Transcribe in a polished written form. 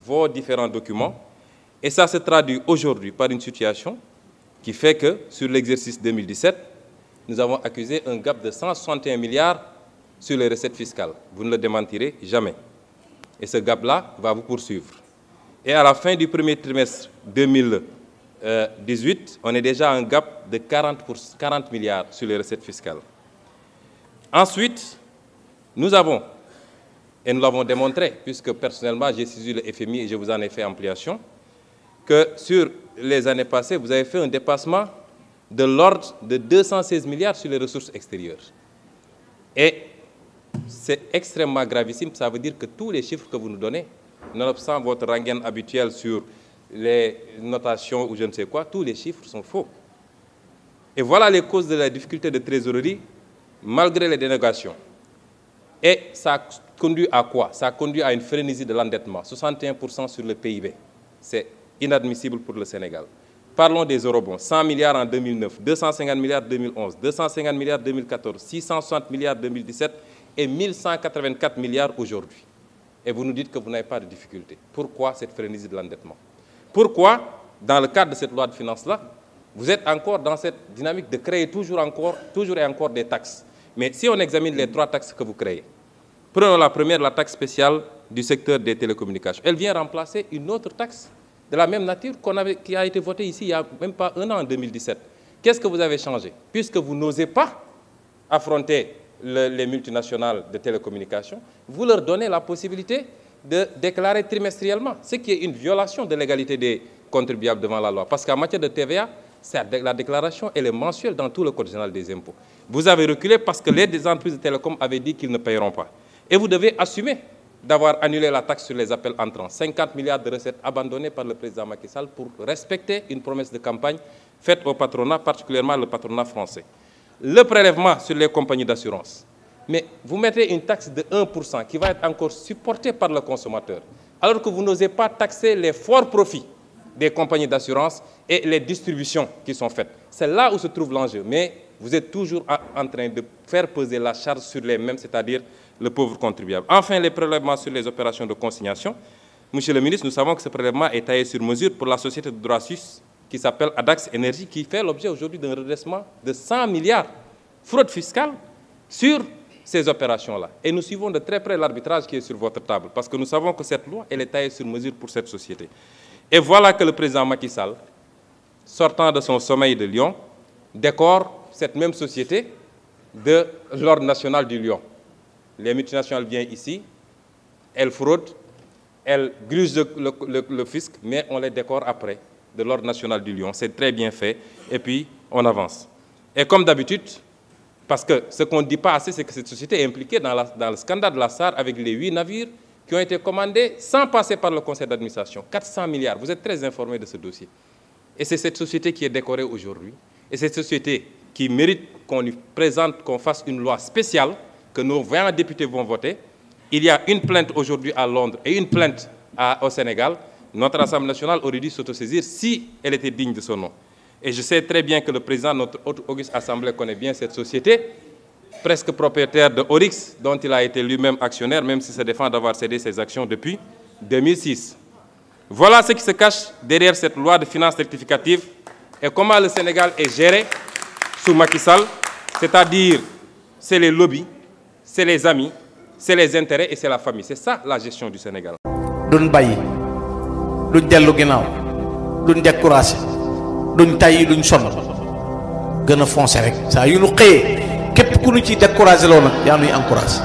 vos différents documents. Et ça se traduit aujourd'hui par une situation qui fait que sur l'exercice 2017, nous avons accusé un gap de 161 milliards sur les recettes fiscales. Vous ne le démentirez jamais. Et ce gap-là va vous poursuivre. Et à la fin du premier trimestre 2018, on est déjà à un gap de 40 milliards sur les recettes fiscales. Ensuite, nous avons, et nous l'avons démontré, puisque personnellement j'ai saisi le FMI et je vous en ai fait ampliation, que sur les années passées, vous avez fait un dépassement de l'ordre de 216 milliards sur les ressources extérieures. Et c'est extrêmement gravissime, ça veut dire que tous les chiffres que vous nous donnez, nonobstant votre rengaine habituelle sur les notations ou je ne sais quoi, tous les chiffres sont faux. Et voilà les causes de la difficulté de trésorerie, malgré les dénégations. Et ça conduit à quoi? Ça conduit à une frénésie de l'endettement, 61% sur le PIB. C'est inadmissible pour le Sénégal. Parlons des eurobonds. 100 milliards en 2009, 250 milliards en 2011, 250 milliards en 2014, 660 milliards en 2017 et 1184 milliards aujourd'hui. Et vous nous dites que vous n'avez pas de difficulté. Pourquoi cette frénésie de l'endettement? Pourquoi, dans le cadre de cette loi de finances-là, vous êtes encore dans cette dynamique de créer toujours et encore des taxes? Mais si on examine les 3 taxes que vous créez, prenons la première, la taxe spéciale du secteur des télécommunications. Elle vient remplacer une autre taxe de la même nature qui a été votée ici il n'y a même pas un an, en 2017. Qu'est-ce que vous avez changé? Puisque vous n'osez pas affronter les multinationales de télécommunications, vous leur donnez la possibilité de déclarer trimestriellement, ce qui est une violation de l'égalité des contribuables devant la loi. Parce qu'en matière de TVA, la déclaration elle est mensuelle dans tout le Code général des impôts. Vous avez reculé parce que les entreprises de télécom avaient dit qu'ils ne paieront pas. Et vous devez assumer d'avoir annulé la taxe sur les appels entrants. 50 milliards de recettes abandonnées par le président Macky Sall pour respecter une promesse de campagne faite au patronat, particulièrement le patronat français. Le prélèvement sur les compagnies d'assurance. Mais vous mettez une taxe de 1% qui va être encore supportée par le consommateur, alors que vous n'osez pas taxer les forts profits des compagnies d'assurance et les distributions qui sont faites. C'est là où se trouve l'enjeu. Mais vous êtes toujours en train de faire peser la charge sur les mêmes, c'est-à-dire le pauvre contribuable. Enfin, les prélèvements sur les opérations de consignation. Monsieur le ministre, nous savons que ce prélèvement est taillé sur mesure pour la société de droit suisse qui s'appelle Adax Énergie, qui fait l'objet aujourd'hui d'un redressement de 100 milliards fraude fiscale sur ces opérations-là. Et nous suivons de très près l'arbitrage qui est sur votre table, parce que nous savons que cette loi, elle est taillée sur mesure pour cette société. Et voilà que le président Macky Sall, sortant de son sommeil de Lyon, décore cette même société de l'ordre national du Lion. Les multinationales viennent ici, elles fraudent, elles grugent le fisc, mais on les décore après de l'ordre national du Lion. C'est très bien fait, et puis on avance. Et comme d'habitude, parce que ce qu'on ne dit pas assez, c'est que cette société est impliquée dans le scandale de la SAR avec les 8 navires qui ont été commandés sans passer par le conseil d'administration. 400 milliards, vous êtes très informés de ce dossier. Et c'est cette société qui est décorée aujourd'hui, et cette société qui mérite qu'on lui présente, qu'on fasse une loi spéciale, que nos 20 députés vont voter. Il y a une plainte aujourd'hui à Londres et une plainte au Sénégal. Notre Assemblée nationale aurait dû s'autosaisir si elle était digne de son nom. Et je sais très bien que le président de notre auguste Assemblée connaît bien cette société, presque propriétaire de Oryx, dont il a été lui-même actionnaire, même s'il se défend d'avoir cédé ses actions depuis 2006. Voilà ce qui se cache derrière cette loi de finances rectificative et comment le Sénégal est géré sous Macky Sall, c'est-à-dire c'est les lobbies, c'est les amis, c'est les intérêts et c'est la famille. C'est ça la gestion du Sénégal. Duñ bàyyi duñ dellu ginnaaw duñ découragé duñ tàyyi duñ sonn gën a foncé rek saa yu ñu xëyee képp ku ñu ciy découragé loo nag yaa nuy encouragé.